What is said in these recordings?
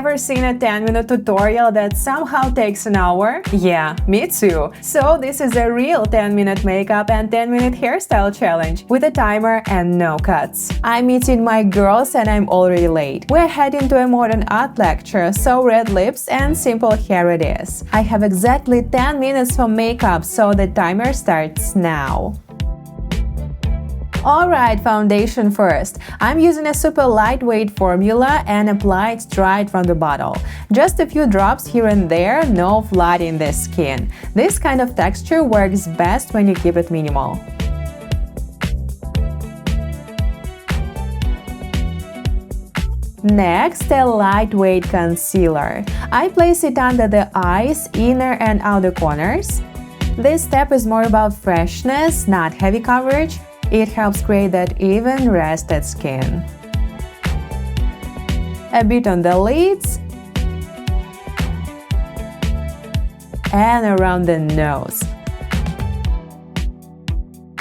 Ever seen a 10-minute tutorial that somehow takes an hour? Yeah, me too. So this is a real 10-minute makeup and 10-minute hairstyle challenge with a timer and no cuts. I'm meeting my girls and I'm already late. We're heading to a modern art lecture, so red lips and simple hair it is. I have exactly 10 minutes for makeup, so the timer starts now. Alright, foundation first. I'm using a super lightweight formula and apply it straight from the bottle. Just a few drops here and there, no flooding the skin. This kind of texture works best when you keep it minimal. Next, a lightweight concealer. I place it under the eyes, inner and outer corners. This step is more about freshness, not heavy coverage. It helps create that even, rested skin. A bit on the lids and around the nose.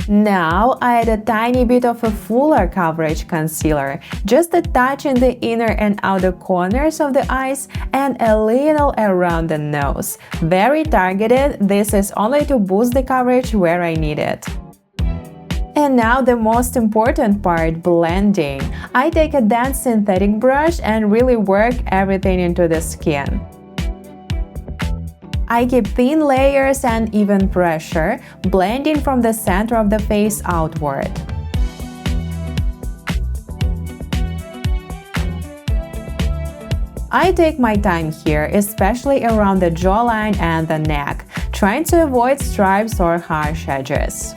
Now I add a tiny bit of a fuller coverage concealer, just a touch in the inner and outer corners of the eyes and a little around the nose. Very targeted, this is only to boost the coverage where I need it. And now the most important part, blending. I take a dense synthetic brush and really work everything into the skin. I keep thin layers and even pressure, blending from the center of the face outward. I take my time here, especially around the jawline and the neck, trying to avoid stripes or harsh edges.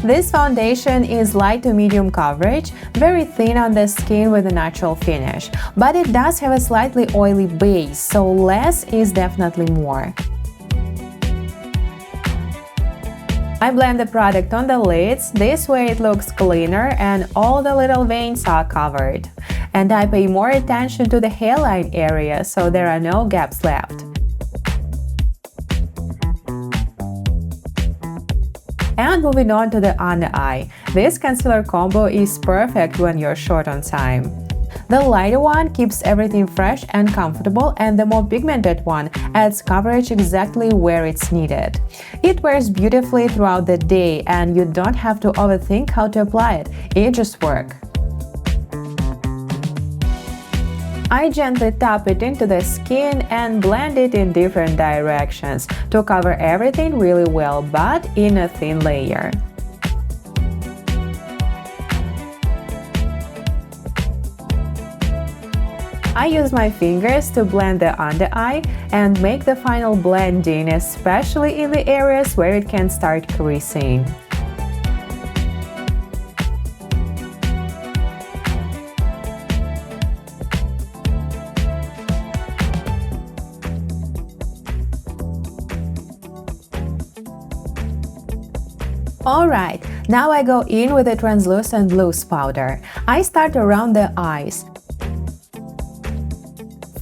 This foundation is light to medium coverage, very thin on the skin with a natural finish, but it does have a slightly oily base, so less is definitely more. I blend the product on the lids, this way it looks cleaner and all the little veins are covered. And I pay more attention to the hairline area, so there are no gaps left. And moving on to the under eye. This concealer combo is perfect when you're short on time. The lighter one keeps everything fresh and comfortable, and the more pigmented one adds coverage exactly where it's needed. It wears beautifully throughout the day and you don't have to overthink how to apply it, it just works. I gently tap it into the skin and blend it in different directions to cover everything really well, but in a thin layer. I use my fingers to blend the under eye and make the final blending, especially in the areas where it can start creasing. Alright, now I go in with a translucent loose powder. I start around the eyes.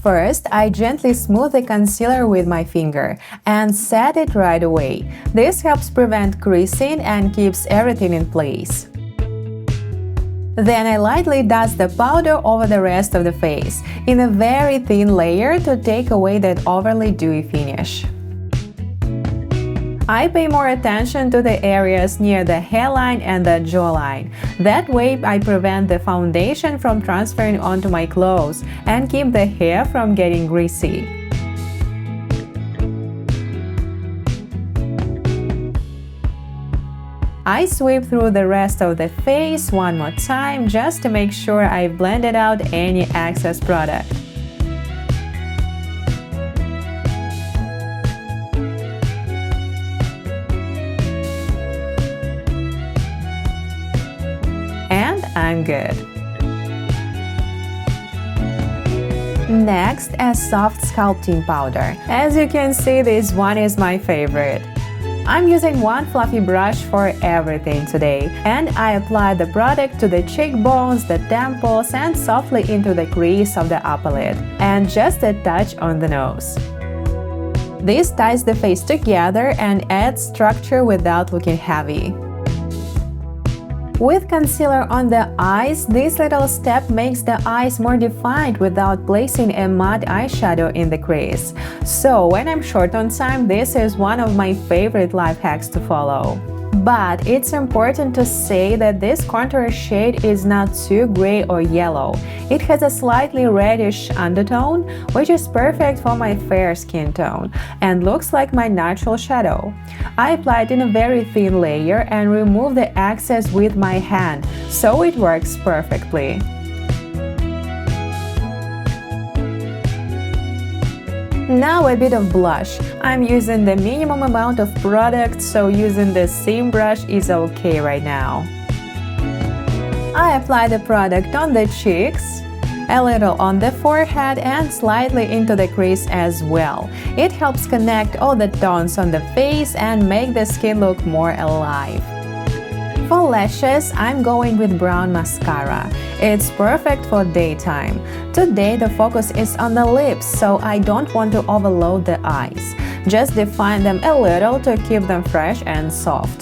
First, I gently smooth the concealer with my finger and set it right away. This helps prevent creasing and keeps everything in place. Then I lightly dust the powder over the rest of the face in a very thin layer to take away that overly dewy finish. I pay more attention to the areas near the hairline and the jawline. That way I prevent the foundation from transferring onto my clothes and keep the hair from getting greasy. I sweep through the rest of the face one more time just to make sure I blended out any excess product. And I'm good. Next, a soft sculpting powder. As you can see, this one is my favorite. I'm using one fluffy brush for everything today, and I apply the product to the cheekbones, the temples, and softly into the crease of the upper lid, and just a touch on the nose. This ties the face together and adds structure without looking heavy. With concealer on the eyes, this little step makes the eyes more defined without placing a matte eyeshadow in the crease. So when I'm short on time, this is one of my favorite life hacks to follow. But it's important to say that this contour shade is not too gray or yellow. It has a slightly reddish undertone, which is perfect for my fair skin tone, and looks like my natural shadow. I applied in a very thin layer and remove the excess with my hand, so it works perfectly. Now a bit of blush. I'm using the minimum amount of product, so using the same brush is okay right now. I apply the product on the cheeks, a little on the forehead and slightly into the crease as well. It helps connect all the tones on the face and make the skin look more alive. For lashes, I'm going with brown mascara. It's perfect for daytime. Today the focus is on the lips, so I don't want to overload the eyes. Just define them a little to keep them fresh and soft.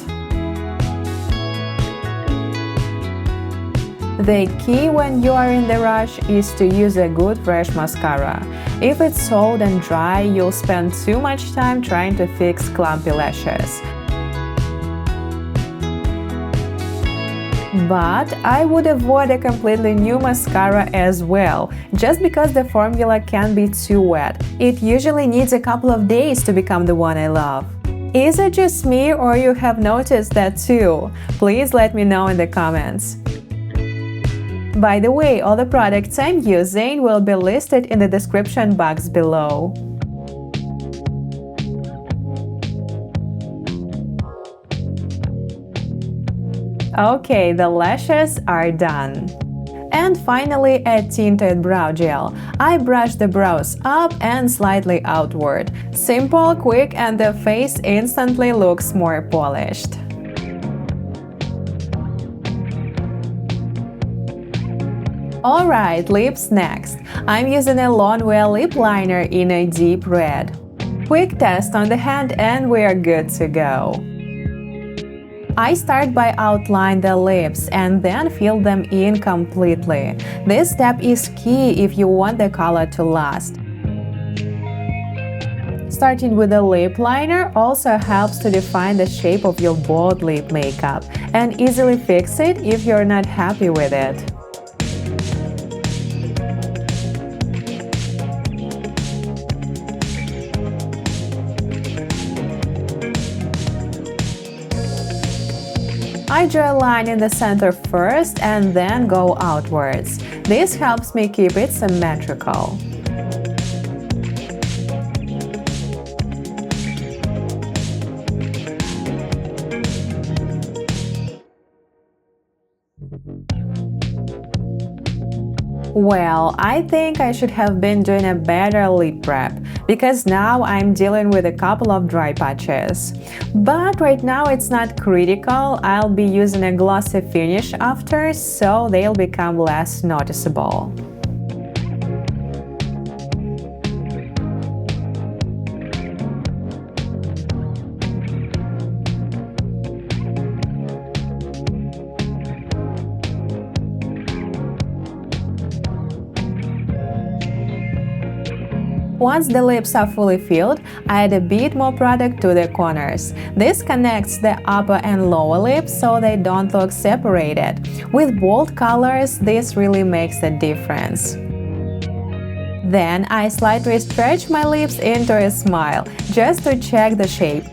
The key when you are in the rush is to use a good fresh mascara. If it's old and dry, you'll spend too much time trying to fix clumpy lashes. But I would avoid a completely new mascara as well, just because the formula can be too wet. It usually needs a couple of days to become the one I love. Is it just me or you have noticed that too? Please let me know in the comments. By the way, all the products I'm using will be listed in the description box below. Okay, the lashes are done. And finally, a tinted brow gel. I brush the brows up and slightly outward. Simple, quick, and the face instantly looks more polished. Alright, lips next. I'm using a Longwear lip liner in a deep red. Quick test on the hand and we're good to go. I start by outline the lips and then fill them in completely. This step is key if you want the color to last. Starting with the lip liner also helps to define the shape of your bold lip makeup and easily fix it if you're not happy with it. I draw a line in the center first and then go outwards. This helps me keep it symmetrical. Well, I think I should have been doing a better lip prep, because now I'm dealing with a couple of dry patches. But right now it's not critical, I'll be using a glossy finish after, so they'll become less noticeable. Once the lips are fully filled, I add a bit more product to the corners. This connects the upper and lower lips so they don't look separated. With bold colors, this really makes a difference. Then I slightly stretch my lips into a smile, just to check the shape.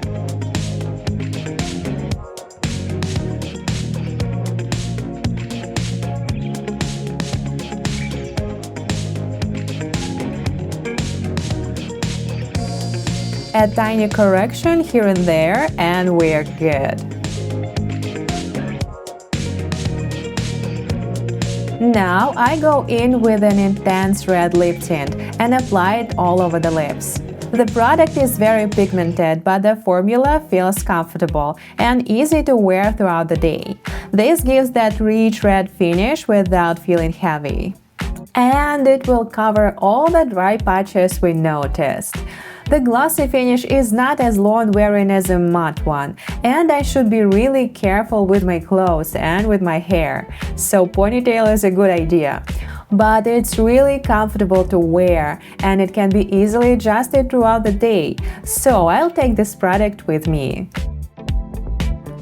A tiny correction here and there, and we're good. Now I go in with an intense red lip tint and apply it all over the lips. The product is very pigmented, but the formula feels comfortable and easy to wear throughout the day. This gives that rich red finish without feeling heavy. And it will cover all the dry patches we noticed. The glossy finish is not as long-wearing as a matte one, and I should be really careful with my clothes and with my hair, so ponytail is a good idea. But it's really comfortable to wear, and it can be easily adjusted throughout the day, so I'll take this product with me.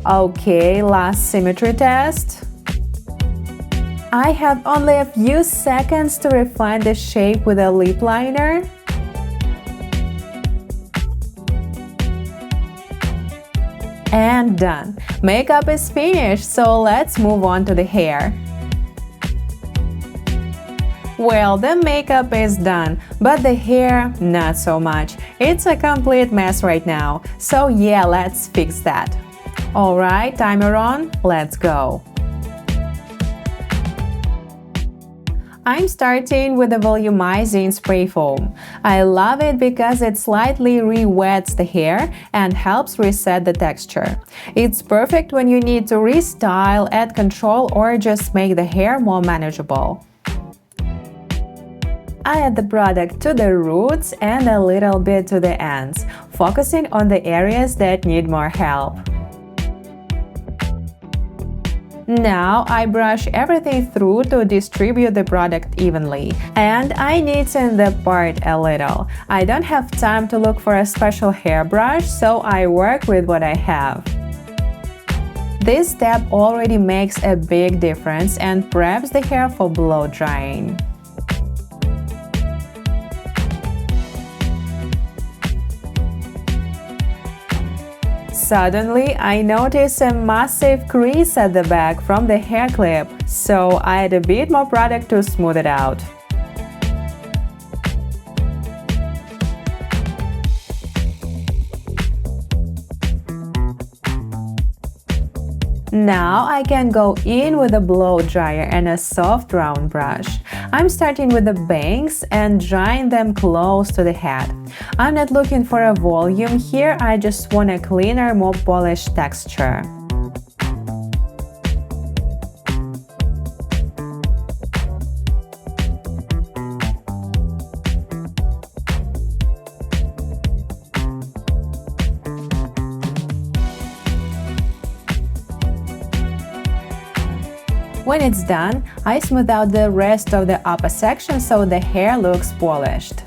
Okay, last symmetry test. I have only a few seconds to refine the shape with a lip liner. And done! Makeup is finished, so let's move on to the hair. Well, the makeup is done, but the hair, not so much. It's a complete mess right now, so yeah, let's fix that. Alright, timer on, let's go! I'm starting with the Volumizing spray foam. I love it because it slightly re-wets the hair and helps reset the texture. It's perfect when you need to restyle, add control, or just make the hair more manageable. I add the product to the roots and a little bit to the ends, focusing on the areas that need more help. Now I brush everything through to distribute the product evenly, and I neaten the part a little. I don't have time to look for a special hairbrush, so I work with what I have. This step already makes a big difference and preps the hair for blow drying. Suddenly, I notice a massive crease at the back from the hair clip, so I add a bit more product to smooth it out. Now I can go in with a blow dryer and a soft round brush. I'm starting with the bangs and drying them close to the head. I'm not looking for a volume here, I just want a cleaner, more polished texture. When it's done, I smooth out the rest of the upper section so the hair looks polished.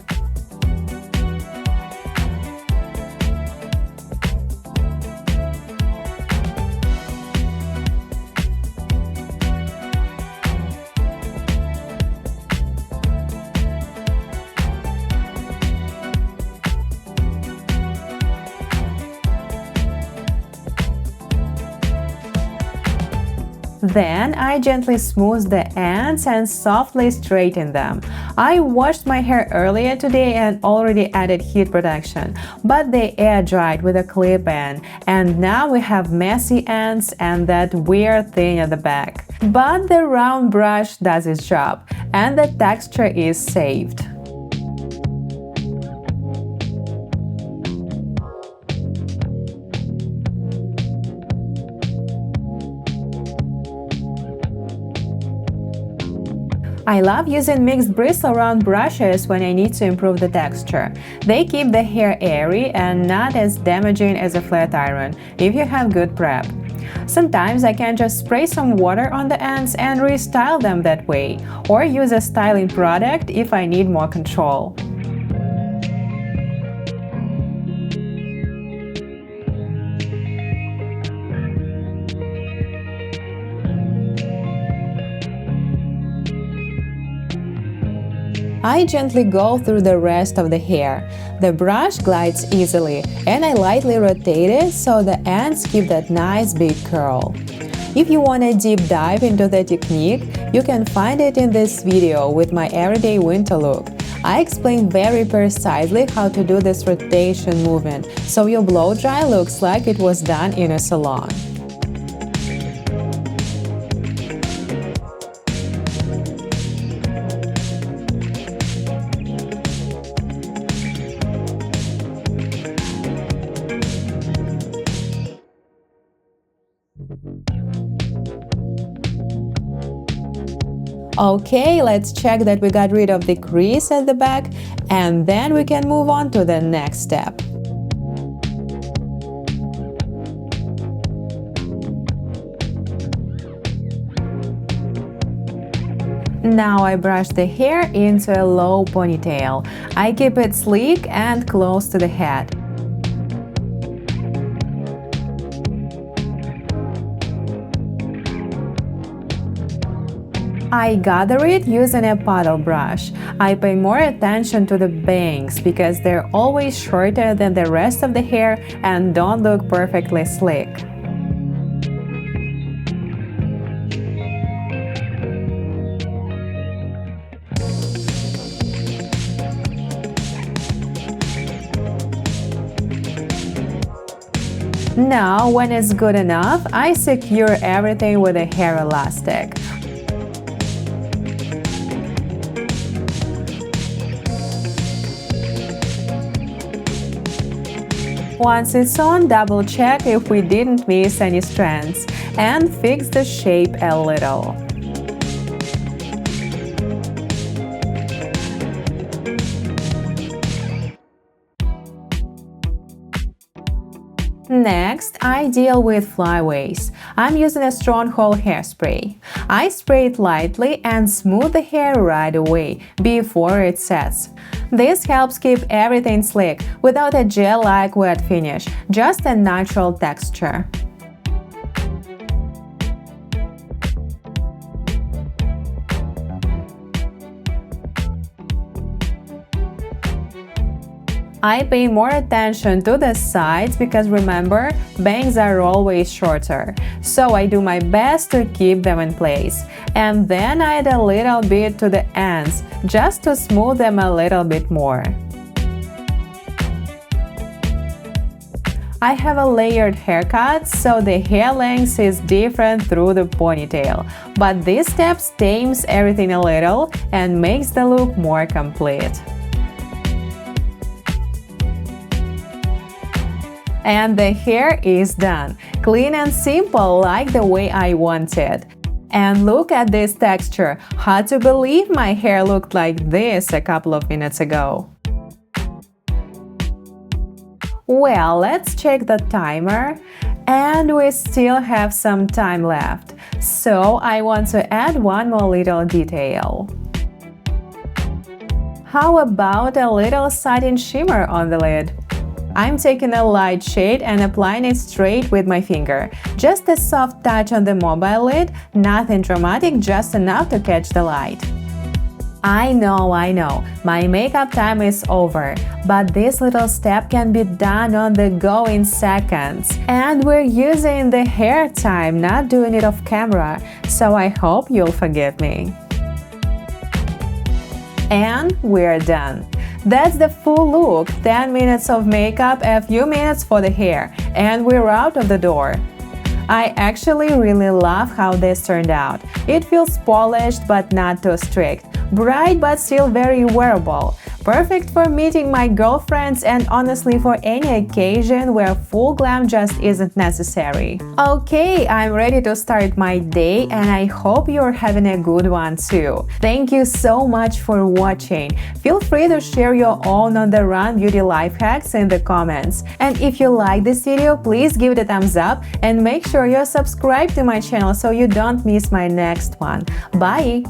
Then I gently smooth the ends and softly straighten them. I washed my hair earlier today and already added heat protection, but they air dried with a clip-in, and now we have messy ends and that weird thing at the back. But the round brush does its job, and the texture is saved. I love using mixed bristle-round brushes when I need to improve the texture. They keep the hair airy and not as damaging as a flat iron if you have good prep. Sometimes I can just spray some water on the ends and restyle them that way, or use a styling product if I need more control. I gently go through the rest of the hair. The brush glides easily, and I lightly rotate it so the ends keep that nice big curl. If you want a deep dive into the technique, you can find it in this video with my everyday winter look. I explain very precisely how to do this rotation movement, so your blow dry looks like it was done in a salon. Okay, let's check that we got rid of the crease at the back, and then we can move on to the next step. Now I brush the hair into a low ponytail. I keep it sleek and close to the head. I gather it using a paddle brush. I pay more attention to the bangs because they're always shorter than the rest of the hair and don't look perfectly slick. Now, when it's good enough, I secure everything with a hair elastic. Once it's on, double check if we didn't miss any strands and fix the shape a little. Next, I deal with Flyaways. I'm using a stronghold hairspray. I spray it lightly and smooth the hair right away, before it sets. This helps keep everything slick, without a gel-like wet finish, just a natural texture. I pay more attention to the sides because remember, bangs are always shorter, so I do my best to keep them in place. And then I add a little bit to the ends, just to smooth them a little bit more. I have a layered haircut, so the hair length is different through the ponytail, but this step tames everything a little and makes the look more complete. And the hair is done. Clean and simple, like the way I want it. And look at this texture. Hard to believe my hair looked like this a couple of minutes ago. Well, let's check the timer. And we still have some time left. So I want to add one more little detail. How about a little satin shimmer on the lid? I'm taking a light shade and applying it straight with my finger. Just a soft touch on the mobile lid, nothing dramatic, just enough to catch the light. I know, my makeup time is over, but this little step can be done on the go in seconds. And we're using the hair time, not doing it off camera, so I hope you'll forgive me. And we're done. That's the full look, 10 minutes of makeup, a few minutes for the hair, and we're out of the door. I actually really love how this turned out. It feels polished but not too strict, bright but still very wearable. Perfect for meeting my girlfriends and honestly for any occasion where full glam just isn't necessary. Okay, I'm ready to start my day and I hope you're having a good one too. Thank you so much for watching. Feel free to share your own on-the-run beauty life hacks in the comments. And if you like this video, please give it a thumbs up and make sure you're subscribed to my channel so you don't miss my next one. Bye!